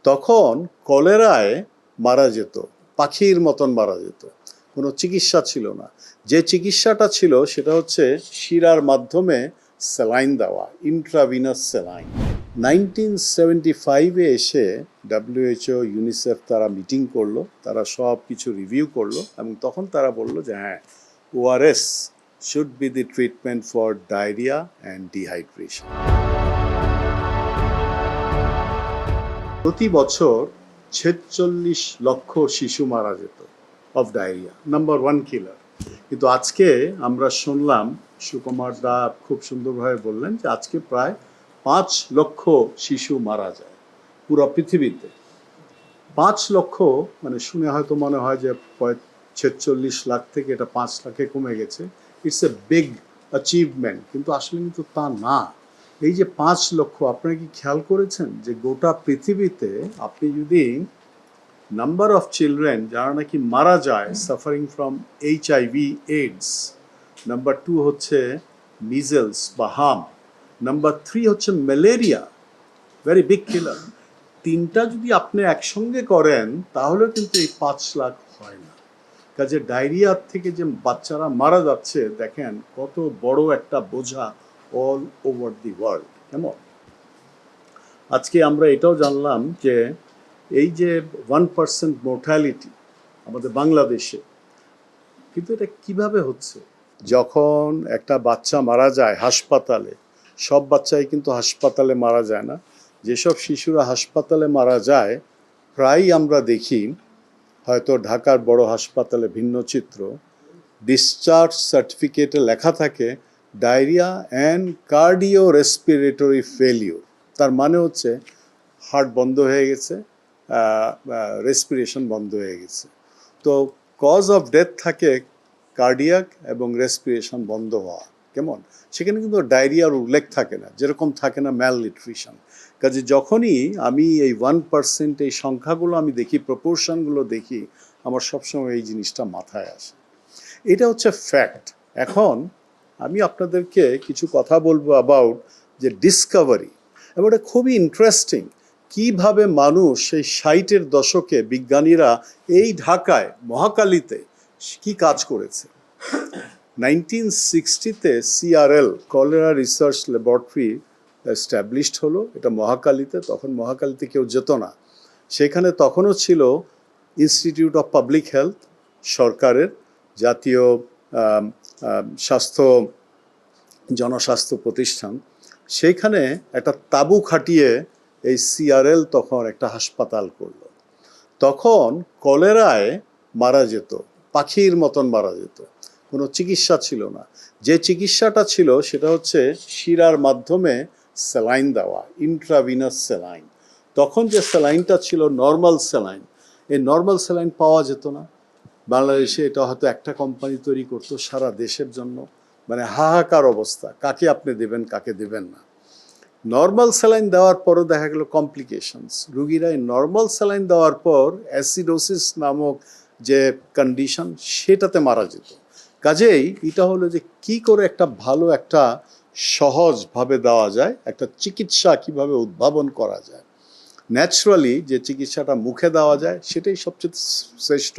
তখন কলেরায় মারা যেত, পাখির মতন মারা যেত, কোনো চিকিৎসা ছিল না। যে চিকিৎসাটা ছিল সেটা হচ্ছে শিরার মাধ্যমে স্যালাইন দেওয়া, ইন্ট্রাভিনাস স্যালাইন। 1975-এ এসে WHO, ইউনিসেফ তারা মিটিং করলো, তারা সব কিছু রিভিউ করলো এবং তখন তারা বললো যে হ্যাঁ, ORS should be the treatment for diarrhoea and dehydration. প্রতি বছর 46 লক্ষ শিশু মারা যেত অফ ডায়রিয়া, নাম্বার ওয়ান কিলার। কিন্তু আজকে আমরা শুনলাম, সুকুমার দা খুব সুন্দরভাবে বললেন যে আজকে প্রায় 5 লক্ষ শিশু মারা যায় পুরো পৃথিবীতে। 5 লক্ষ মানে শুনে হয়তো মনে হয় যে 46 লাখ থেকে এটা 5 লাখে কমে গেছে, ইটস এ বিগ অ্যাচিভমেন্ট, কিন্তু আসলে কিন্তু তা না। এই যে 5 লক্ষ, আপনারা কি খেয়াল করেছেন যে গোটা পৃথিবীতে আপনি যদি নাম্বার অফ চিলড্রেন যারা নাকি মারা যায় suffering from HIV AIDS, number 2 হচ্ছে মিজেলস বা হাম, নাম্বার 3 হচ্ছে ম্যালেরিয়া, ভেরি বিগ কিলার, তিনটা যদি আপনি একসঙ্গে করেন তাহলে কিন্তু এই 5 লাখ হয় না। কাজে ডায়রিয়ার থেকে যে বাচ্চারা মারা যাচ্ছে, দেখেন কত বড় একটা বোঝা অল ওভার দি ওয়ার্ল্ড। কেমন আজকে আমরা এটাও জানলাম যে এই যে 1% মোর্টালিটি আমাদের বাংলাদেশে, কিন্তু এটা কিভাবে হচ্ছে? যখন একটা বাচ্চা মারা যায় হাসপাতালে, সব বাচ্চাই কিন্তু হাসপাতালে মারা যায় না, যেসব শিশুরা হাসপাতালে মারা যায় প্রায়ই আমরা দেখি, হয়তো ঢাকার বড় হাসপাতালে ভিন্ন চিত্র, ডিসচার্জ সার্টিফিকেটে লেখা থাকে diarrhoea and cardio respiratory failure. তার মানে হচ্ছে হার্ট বন্ধ হয়ে গেছে, রেসপিরেশন বন্ধ হয়ে গেছে। তো কজ অফ ডেথ থাকে কার্ডিয়াক এবং রেসপিরেশন বন্ধ হওয়া। কেমন, সেখানে কিন্তু ডায়রিয়ার উল্লেখ থাকে না, যেরকম থাকে না ম্যাল নিউট্রিশন। কাজে যখনই আমি এই 1% এই সংখ্যাগুলো আমি দেখি, প্রপোর্শনগুলো দেখি, আমার সবসময় এই জিনিসটা মাথায় আসে। এটা হচ্ছে ফ্যাক্ট। এখন আমি আপনাদেরকে কিছু কথা বলবো অ্যাবাউট যে ডিসকভারি, এবং এটা খুবই ইন্টারেস্টিং কিভাবে মানুষ সেই 60-এর দশকে বিজ্ঞানীরা এই ঢাকায় মহাকালীতে কি কাজ করেছে। 1960-তে CRL, cholera research laboratory established হলো, এটা মহাকালীতে। তখন মহাকালীতে কেউ যেত না, সেখানে তখনও ছিল ইনস্টিটিউট অফ পাবলিক হেলথ, সরকারের জাতীয় জনস্বাস্থ্য প্রতিষ্ঠান। সেইখানে একটা তাঁবু খাটিয়ে এই CRL তখন একটা হাসপাতাল করলো। তখন কলেরায় মারা যেত, পাখির মতন মারা যেত, কোনো চিকিৎসা ছিল না। যে চিকিৎসাটা ছিল সেটা হচ্ছে শিরার মাধ্যমে স্যালাইন দেওয়া, ইন্ট্রাভিনাস স্যালাইন। তখন যে স্যালাইনটা ছিল নর্মাল স্যালাইন, এই নর্মাল স্যালাইন পাওয়া যেত না বাংলাদেশে। এটা হয়তো একটা কোম্পানি তৈরি করতো সারা দেশের জন্য, মানে হাহাকার অবস্থা, কাকে আপনি দেবেন কাকে দেবেন না। নর্মাল স্যালাইন দেওয়ার পরও দেখা গেল কমপ্লিকেশনস, রুগীরা নর্মাল স্যালাইন দেওয়ার পর অ্যাসিডোসিস নামক যে কন্ডিশন, সেটাতে মারা যেত। কাজেই এটা হলো যে কি করে একটা ভালো একটা সহজভাবে দেওয়া যায়, একটা চিকিৎসা কিভাবে উদ্ভাবন করা যায়। ন্যাচারালি যে চিকিৎসাটা মুখে দেওয়া যায় সেটাই সবচেয়ে শ্রেষ্ঠ।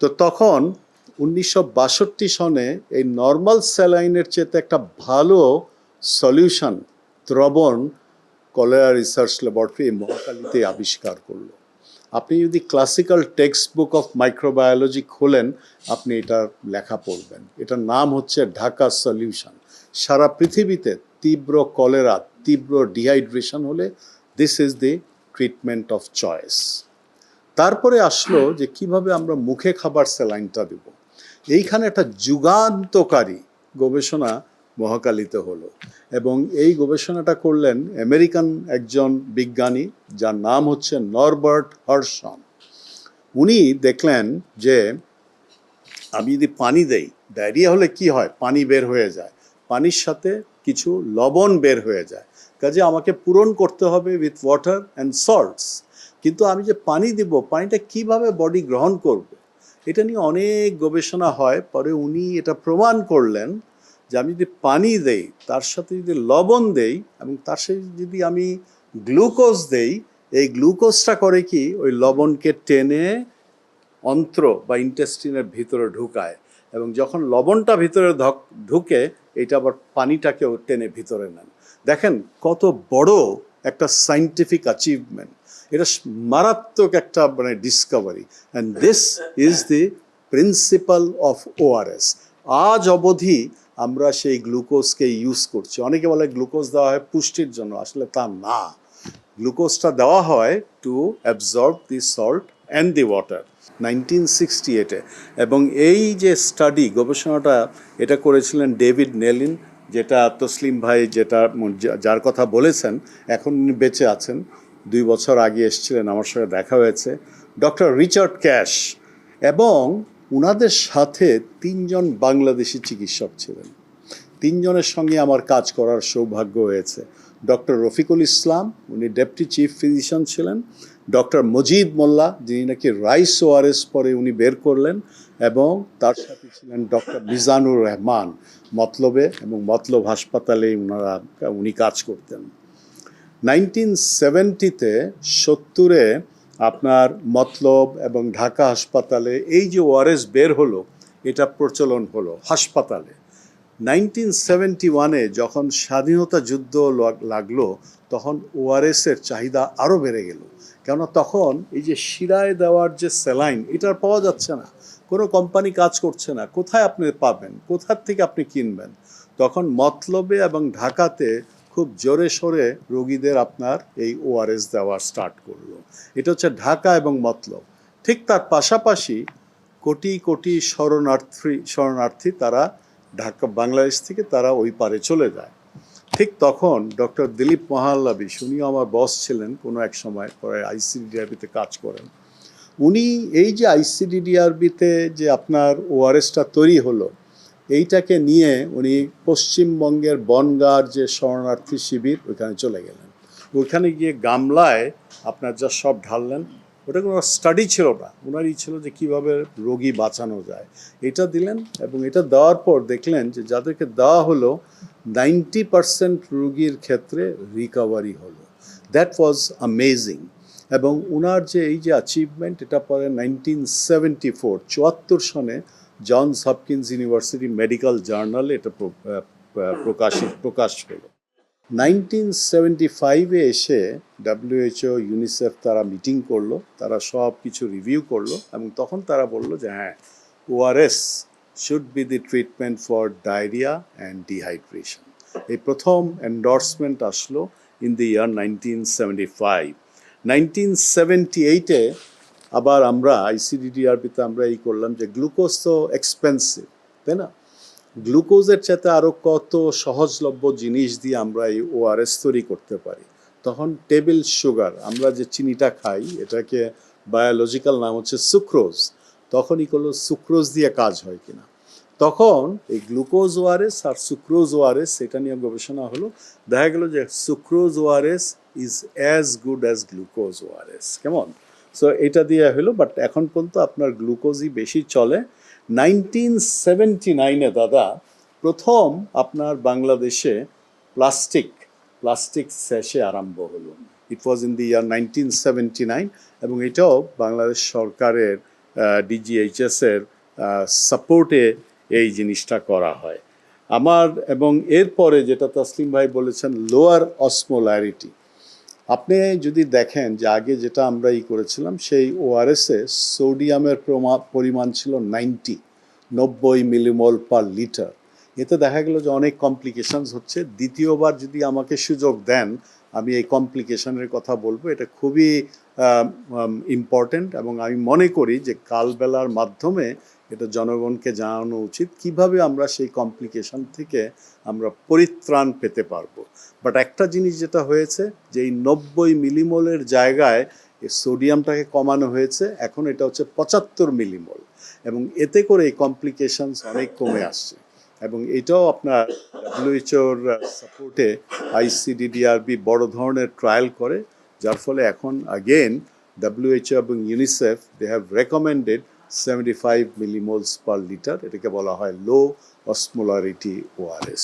তো তখন 1962 সনে এই নর্মাল স্যালাইনের চেয়ে একটা ভালো সলিউশন, দ্রবণ, কলেরা রিসার্চ ল্যাবরেটরি মহাকালীতে আবিষ্কার করলো। আপনি যদি classical text book of microbiology খোলেন, আপনি এটার লেখা পড়বেন। এটার নাম হচ্ছে ঢাকা সলিউশন। সারা পৃথিবীতে তীব্র কলেরা, তীব্র ডিহাইড্রেশন হলে this is the treatment of choice. তারপরে আসলো যে কিভাবে আমরা মুখে খাবার স্যালাইনটা দেব। এইখানে একটা যুগান্তকারী গবেষণা মহাকালীতে হলো, এবং এই গবেষণাটা করলেন আমেরিকান একজন বিজ্ঞানী যার নাম হচ্ছে নরবার্ট হার্শন। উনি দেখলেন যে আমি যদি পানি দেই, ডায়রিয়া হলে কি হয়, পানি বের হয়ে যায়, পানির সাথে কিছু লবণ বের হয়ে যায়, কাজে আমাকে পূরণ করতে হবে উইথ ওয়াটার অ্যান্ড সল্টস। কিন্তু আমি যে পানি দিব, পানিটা কিভাবে বডি গ্রহণ করবে, এটা নিয়ে অনেক গবেষণা হয়। পরে উনি এটা প্রমাণ করলেন যে আমি যদি পানি দেই, তার সাথে যদি লবণ দেই এবং তার সাথে যদি আমি গ্লুকোজ দেই, এই গ্লুকোজটা করে কি ওই লবণকে টেনে অন্ত্র বা ইন্টেস্টিনের ভিতরে ঢুকায়, এবং যখন লবণটা ভিতরে ঢুকে এটা আবার পানিটাকেও টেনে ভিতরে নেন। দেখেন কত বড় একটা সায়েন্টিফিক অ্যাচিভমেন্ট, এটা মারাত্মক একটা মানে Discovery. And this is the principal of ORS. আজ অবধি আমরা সেই গ্লুকোজকে ইউজ করছি। অনেকে বলে গ্লুকোজ দেওয়া হয় পুষ্টির জন্য, আসলে তা না। গ্লুকোজটা দেওয়া হয় to absorb the salt and the water 1968-এ। এবং এই যে স্টাডি গবেষণাটা এটা করেছিলেন ডেভিড নেলিন, যেটা তসলিম ভাই যার কথা বলেছেন এখন উনি বেঁচে আছেন, 2 বছর আগে এসেছিলেন, আমার সঙ্গে দেখা হয়েছে, ডক্টর রিচার্ড ক্যাশ, এবং উনাদের সাথে 3 জন বাংলাদেশি চিকিৎসক ছিলেন। 3 জনের সঙ্গে আমার কাজ করার সৌভাগ্য হয়েছে। ডক্টর রফিকুল ইসলাম, উনি ডেপুটি চিফ ফিজিশিয়ান ছিলেন, ডক্টর মজিদ মোল্লা, যিনি নাকি রাইস ওআরএস পরে উনি বের করলেন, এবং তার সাথে ছিলেন ডক্টর মিজানুর রহমান, মতলবে, এবং মতলব হাসপাতালে উনি কাজ করতেন। 1970-তে 70-এ আপনার মতলব এবং ঢাকা হাসপাতালে এই যে ওআরএস বের হলো এটা প্রচলন হলো হাসপাতালে। 1971-এ যখন স্বাধীনতা যুদ্ধ লাগলো তখন ওআরএসের চাহিদা আরও বেড়ে গেল, কেননা তখন এই যে শিরায় দেওয়ার যে স্যালাইন এটার পাওয়া যাচ্ছে না, কোনো কোম্পানি কাজ করছে না, কোথায় আপনি পাবেন, কোথার থেকে আপনি কিনবেন। তখন মতলবে এবং ঢাকাতে খুব জোরে সোরে রোগীদের আপনার এই ওআরএস দেওয়া স্টার্ট করলো। এটা হচ্ছে ঢাকা এবং মতলব। ঠিক তার পাশাপাশি কোটি কোটি শরণার্থী তারা ঢাকা বাংলাদেশ থেকে তারা ওই পারে চলে যায়। ঠিক তখন ডক্টর দিলীপ মহাল্লাবি, উনিও আমার বস ছিলেন কোনো এক সময়, পরে আইসিডিডিআরবিতে কাজ করেন। উনি এই যে আইসিডিডিআরবিতে যে আপনার ওআরএসটা তৈরি হলো এইটাকে নিয়ে উনি পশ্চিমবঙ্গের বনগাঁর যে শরণার্থী শিবির ওইখানে চলে গেলেন। ওইখানে গিয়ে গামলায় আপনার যা সব ঢাললেন, ওটা কোনো স্টাডি ছিল না, ওনারই ছিল যে কীভাবে রোগী বাঁচানো যায়, এটা দিলেন। এবং এটা দেওয়ার পর দেখলেন যে যাদেরকে দেওয়া হলো 90% রোগীর ক্ষেত্রে রিকভারি হলো। That was amazing. এবং ওনার যে এই যে অ্যাচিভমেন্ট এটা পরে 1974 সনে জনস হপকিন্স ইউনিভার্সিটি মেডিকেল জার্নালে এটা প্রকাশ হলো। 1975-এ এসে WHO, ইউনিসেফ তারা মিটিং করলো, তারা সব কিছু রিভিউ করলো, এবং তখন তারা বললো যে হ্যাঁ, ORS should be the treatment for diarrhoea and dehydration. এই প্রথম এন্ডোর্সমেন্ট আসলো ইন দি ইয়ার 1975। 1978-এ আবার আমরা আইসিডিডিআরবিতে আমরা এই করলাম যে গ্লুকোজ তো এক্সপেন্সিভ, তাই না? গ্লুকোজের চাইতে আরও কত সহজলভ্য জিনিস দিয়ে আমরা এই ওআরএস তৈরি করতে পারি। তখন টেবিল সুগার, আমরা যে চিনিটা খাই এটাকে বায়োলজিক্যাল নাম হচ্ছে সুক্রোজ, তখনই করলো সুক্রোজ দিয়ে কাজ হয় কিনা। তখন এই গ্লুকোজ ওআরএস আর সুক্রোজ ওআরএস এটা নিয়ে গবেষণা হলো, দেখা গেল যে sucrose ORS is as good as glucose ORS. কেমন? সো এটা দিয়ে হলো, বাট এখন পর্যন্ত আপনার গ্লুকোজই বেশি চলে। 1979-এ দাদা প্রথম আপনার বাংলাদেশে প্লাস্টিক স্যাশে আরম্ভ হলো। ইট ওয়াজ ইন দি ইয়ার 1979, এবং এটাও বাংলাদেশ সরকারের ডিজিএইচএসের সাপোর্টে এই জিনিসটা করা হয় আমার। এবং এরপরে যেটা তসলিম ভাই বলেছেন লোয়ার অসমোলারিটি, আপনি যদি দেখেন যে আগে যেটা আমরা করেছিলাম সেই ওআরএসে সোডিয়ামের পরিমাণ ছিল 90 মিলিমোল পার লিটার। এতে দেখা গেল যে অনেক কমপ্লিকেশনস হচ্ছে। দ্বিতীয়বার যদি আমাকে সুযোগ দেন আমি এই কমপ্লিকেশনের কথা বলবো, এটা খুবই ইম্পর্টেন্ট, এবং আমি মনে করি যে কালবেলার মাধ্যমে এটা জনগণকে জানানো উচিত কিভাবে আমরা সেই কমপ্লিকেশন থেকে আমরা পরিত্রাণ পেতে পারবো। বাট একটা জিনিস যেটা হয়েছে যে এই 90 মিলিমোলের জায়গায় এই সোডিয়ামটাকে কমানো হয়েছে, এখন এটা হচ্ছে 75 মিলিমোল, এবং এতে করে এই কমপ্লিকেশনস অনেক কমে আসছে। এবং এটাও আপনার WHO-র সাপোর্টে আইসিডিডিআরবি বড় ধরনের ট্রায়াল করে, যার ফলে এখন আগেন WHO এবং UNICEF they have recommended 75 millimoles per litre, এটাকে বলা হয় লো অসমোলারিটি ওআরএস।